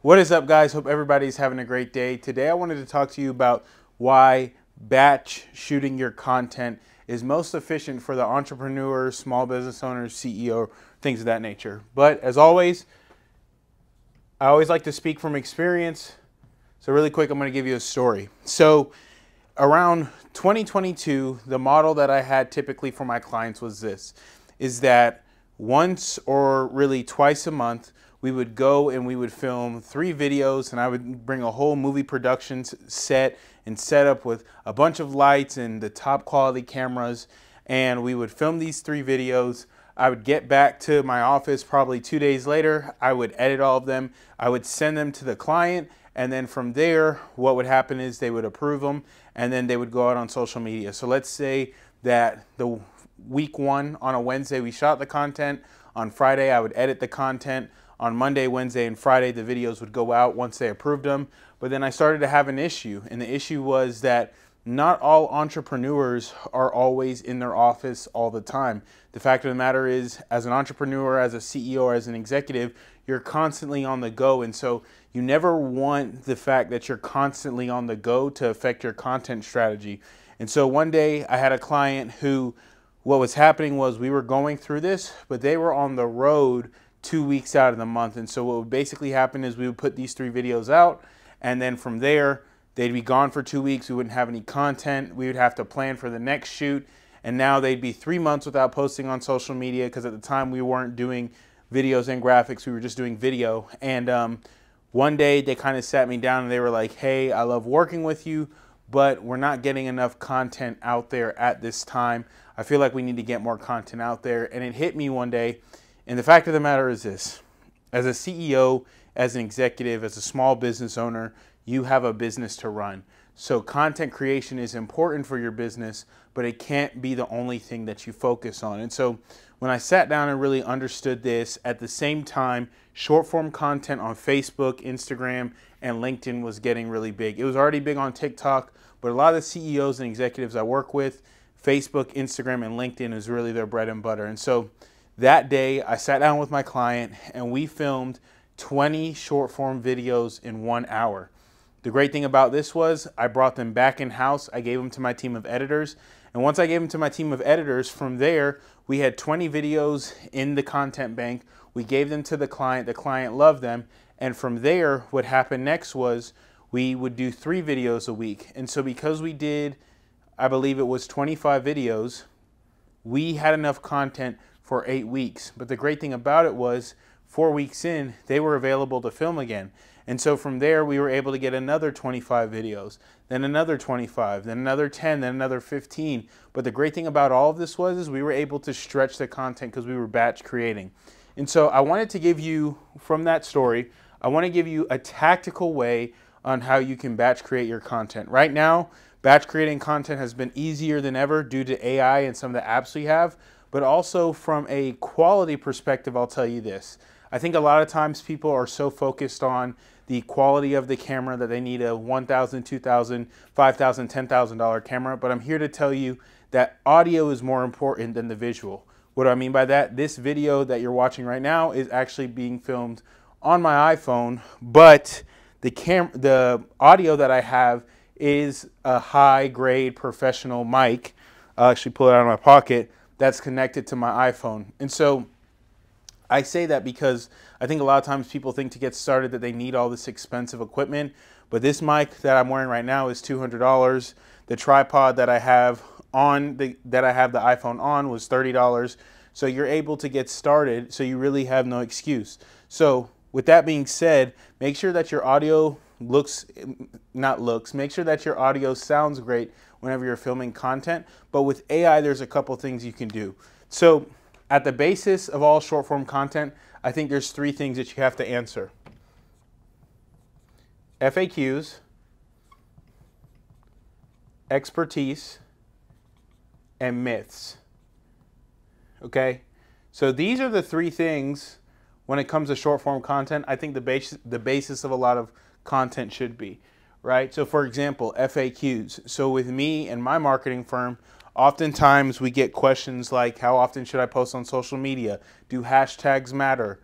What is up, guys? Hope everybody's having a great day. Today I wanted to talk to you about why batch shooting your content is most efficient for the entrepreneur, small business owner, CEO, things of that nature. But as always, I always like to speak from experience. So really quick, I'm going to give you a story. So around 2022, the model that I had typically for my clients was this, is that once or really twice a month, we would go and we would film 3 videos, and I would bring a whole movie production set and set up with a bunch of lights and the top quality cameras, and we would film these 3 videos. I would get back to my office probably 2 days later. I would edit all of them. I would send them to the client, and then from there, what would happen is they would approve them, and then they would go out on social media. So let's say that the week 1 on a Wednesday, we shot the content. On Friday, I would edit the content. On Monday, Wednesday, and Friday, the videos would go out once they approved them. But then I started to have an issue, and the issue was that not all entrepreneurs are always in their office all the time. The fact of the matter is, as an entrepreneur, as a CEO, or as an executive, you're constantly on the go. And so you never want the fact that you're constantly on the go to affect your content strategy. And so one day I had a client who, what was happening was we were going through this, but they were on the road 2 weeks out of the month. And so what would basically happen is we would put these 3 videos out, and then from there, they'd be gone for 2 weeks. We wouldn't have any content. We would have to plan for the next shoot. And now they'd be 3 months without posting on social media, because at the time we weren't doing videos and graphics. We were just doing video. And one day they kind of sat me down and they were like, hey, I love working with you, but we're not getting enough content out there at this time. I feel like we need to get more content out there. And it hit me one day. And the fact of the matter is this: as a CEO, as an executive, as a small business owner, you have a business to run. So content creation is important for your business, but it can't be the only thing that you focus on. And so when I sat down and really understood this, at the same time, short form content on Facebook, Instagram, and LinkedIn was getting really big. It was already big on TikTok, but a lot of the CEOs and executives I work with, Facebook, Instagram, and LinkedIn is really their bread and butter. And so that day, I sat down with my client and we filmed 20 short form videos in 1 hour. The great thing about this was I brought them back in-house. I gave them to my team of editors. And once I gave them to my team of editors, from there, we had 20 videos in the content bank. We gave them to the client. The client loved them. And from there, what happened next was we would do 3 videos a week. And so because we did, I believe it was 25 videos, we had enough content for 8 weeks. But the great thing about it was 4 weeks in, they were available to film again. And so from there, we were able to get another 25 videos, then another 25, then another 10, then another 15. But the great thing about all of this was is we were able to stretch the content because we were batch creating. And so I wanted to give you, from that story, I want to give you a tactical way on how you can batch create your content. Right now, batch creating content has been easier than ever due to AI and some of the apps we have. But also from a quality perspective, I'll tell you this. I think a lot of times people are so focused on the quality of the camera that they need a $1,000, $2,000, $5,000, $10,000 camera. But I'm here to tell you that audio is more important than the visual. What do I mean by that? This video that you're watching right now is actually being filmed on my iPhone, but the audio that I have is a high-grade professional mic. I'll actually pull it out of my pocket. That's connected to my iPhone. And so I say that because I think a lot of times people think to get started that they need all this expensive equipment. But this mic that I'm wearing right now is $200. The tripod that I have the iPhone on was $30. So you're able to get started, so you really have no excuse. So with that being said, make sure that your audio make sure that your audio sounds great whenever you're filming content. But with AI, there's a couple things you can do. So at the basis of all short form content, I think there's 3 things that you have to answer: FAQs, expertise, and myths. Okay? So these are the 3 things when it comes to short form content. I think the basis of a lot of content should be, right? So for example, FAQs. So with me and my marketing firm, oftentimes we get questions like, how often should I post on social media? Do hashtags matter?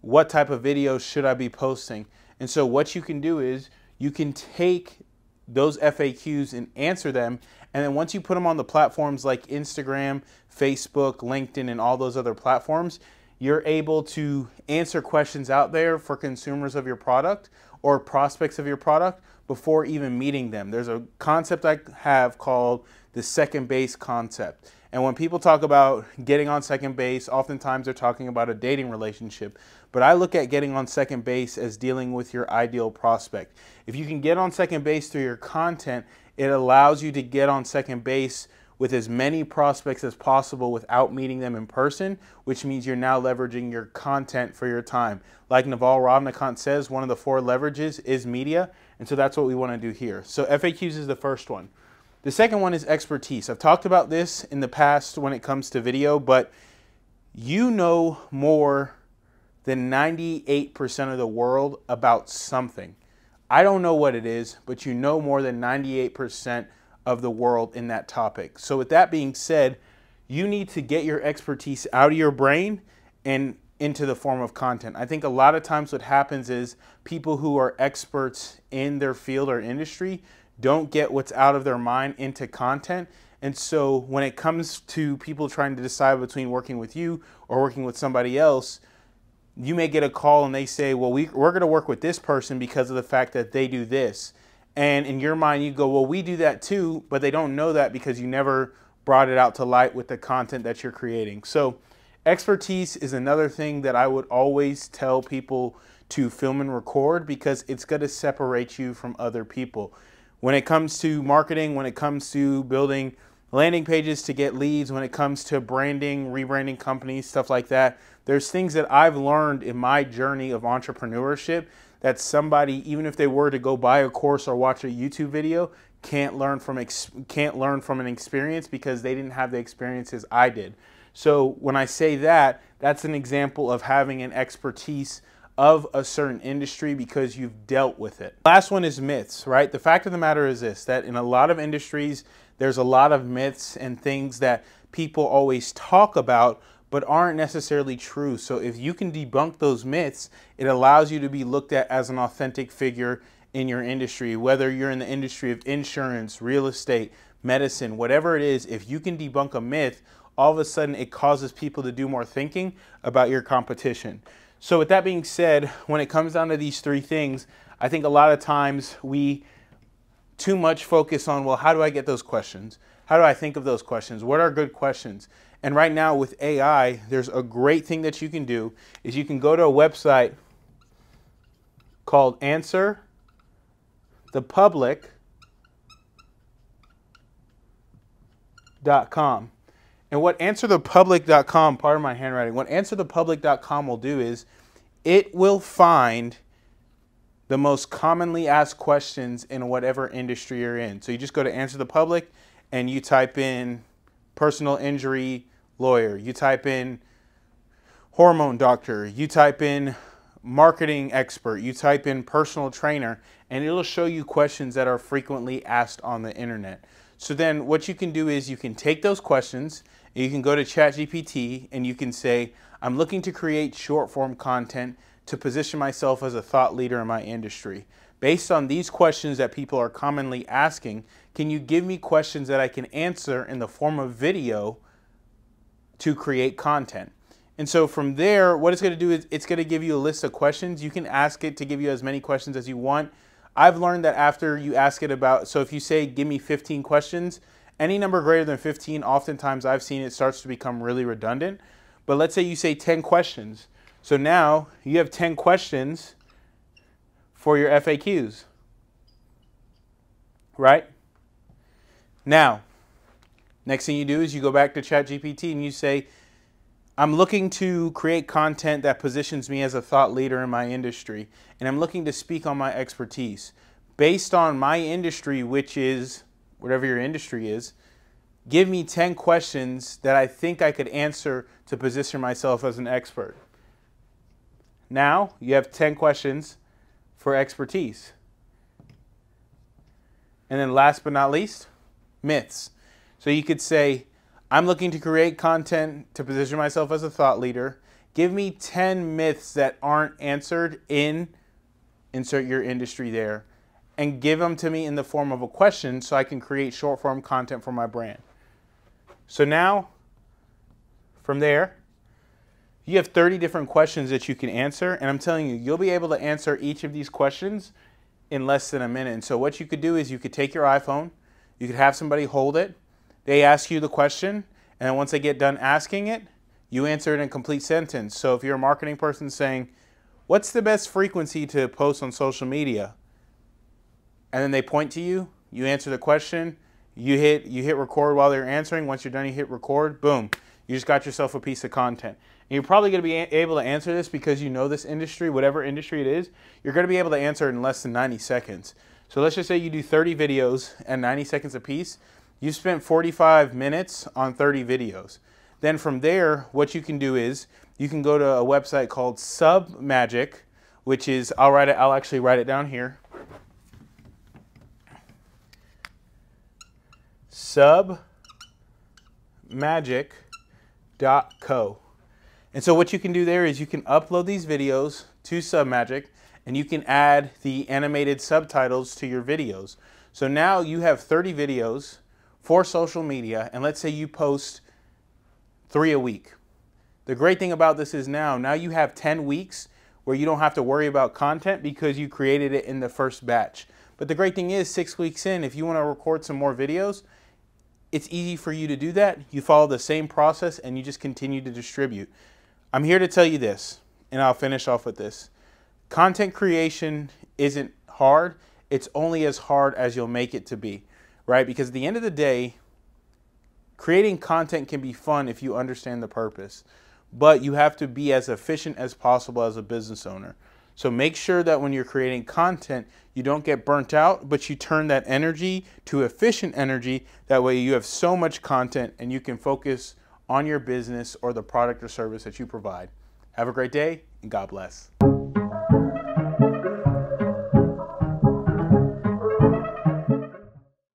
what type of videos should I be posting? And so what you can do is you can take those FAQs and answer them. And then once you put them on the platforms like Instagram, Facebook, LinkedIn, and all those other platforms, you're able to answer questions out there for consumers of your product or prospects of your product before even meeting them. There's a concept I have called the second base concept. And when people talk about getting on second base, oftentimes they're talking about a dating relationship. But I look at getting on second base as dealing with your ideal prospect. If you can get on second base through your content, it allows you to get on second base with as many prospects as possible without meeting them in person, which means you're now leveraging your content for your time. Like Naval Ravikant says, one of the 4 leverages is media, and so that's what we want to do here. So FAQs is the first one. The second one is expertise. I've talked about this in the past when it comes to video, but you know more than 98% of the world about something. I don't know what it is, but you know more than 98% of the world in that topic. So with that being said, you need to get your expertise out of your brain and into the form of content. I think a lot of times what happens is people who are experts in their field or industry don't get what's out of their mind into content. And so when it comes to people trying to decide between working with you or working with somebody else, you may get a call and they say, well, we're going to work with this person because of the fact that they do this. And in your mind, you go, well, we do that too, but they don't know that because you never brought it out to light with the content that you're creating. So expertise is another thing that I would always tell people to film and record because it's going to separate you from other people. When it comes to marketing, when it comes to building landing pages to get leads, when it comes to branding, rebranding companies, stuff like that, there's things that I've learned in my journey of entrepreneurship that somebody, even if they were to go buy a course or watch a YouTube video, can't learn from an experience because they didn't have the experiences I did. So when I say that, that's an example of having an expertise of a certain industry because you've dealt with it. Last one is myths, right? The fact of the matter is this, that in a lot of industries, there's a lot of myths and things that people always talk about but aren't necessarily true. So if you can debunk those myths, it allows you to be looked at as an authentic figure in your industry, whether you're in the industry of insurance, real estate, medicine, whatever it is. If you can debunk a myth, all of a sudden it causes people to do more thinking about your competition. So with that being said, when it comes down to these 3 things, I think a lot of times we too much focus on, well, how do I get those questions? How do I think of those questions? What are good questions? And right now with AI, there's a great thing that you can do is you can go to a website called answerthepublic.com. And what answerthepublic.com, pardon my handwriting, what answerthepublic.com will do is it will find the most commonly asked questions in whatever industry you're in. So you just go to Answer the Public and you type in personal injury lawyer, you type in hormone doctor, you type in marketing expert, you type in personal trainer, and it'll show you questions that are frequently asked on the internet. So then what you can do is you can take those questions and you can go to ChatGPT and you can say, I'm looking to create short form content to position myself as a thought leader in my industry. Based on these questions that people are commonly asking, can you give me questions that I can answer in the form of video to create content? And so from there, what it's going to do is it's going to give you a list of questions. You can ask it to give you as many questions as you want. I've learned that after you ask it about, so if you say, give me 15 questions, any number greater than 15, oftentimes I've seen it starts to become really redundant. But let's say you say 10 questions. So now you have 10 questions for your FAQs, right? Now, next thing you do is you go back to ChatGPT and you say, I'm looking to create content that positions me as a thought leader in my industry, and I'm looking to speak on my expertise. Based on my industry, which is whatever your industry is, give me 10 questions that I think I could answer to position myself as an expert. Now you have 10 questions for expertise. And then last but not least, myths. So you could say, I'm looking to create content to position myself as a thought leader. Give me 10 myths that aren't answered in, insert your industry there, and give them to me in the form of a question so I can create short form content for my brand. So now, from there, you have 30 different questions that you can answer, and I'm telling you, you'll be able to answer each of these questions in less than a minute. And so what you could do is you could take your iPhone, you could have somebody hold it, they ask you the question, and then once they get done asking it, you answer it in a complete sentence. So if you're a marketing person saying, what's the best frequency to post on social media? And then they point to you, you answer the question, you hit record while they're answering. Once you're done, you hit record, boom. You just got yourself a piece of content. And you're probably going to be able to answer this because you know this industry, whatever industry it is, you're going to be able to answer it in less than 90 seconds. So let's just say you do 30 videos and 90 seconds a piece. You spent 45 minutes on 30 videos. Then from there, what you can do is you can go to a website called Submagic, which is, I'll actually write it down here. Submagic.co. And so what you can do there is you can upload these videos to Submagic, and you can add the animated subtitles to your videos. So now you have 30 videos for social media, and let's say you post 3 a week. The great thing about this is now you have 10 weeks where you don't have to worry about content because you created it in the first batch. But the great thing is 6 weeks in, if you want to record some more videos, it's easy for you to do that. You follow the same process and you just continue to distribute. I'm here to tell you this, and I'll finish off with this. Content creation isn't hard. It's only as hard as you'll make it to be, right? Because at the end of the day, creating content can be fun if you understand the purpose, but you have to be as efficient as possible as a business owner. So make sure that when you're creating content, you don't get burnt out, but you turn that energy to efficient energy. That way you have so much content and you can focus on your business or the product or service that you provide. Have a great day and God bless.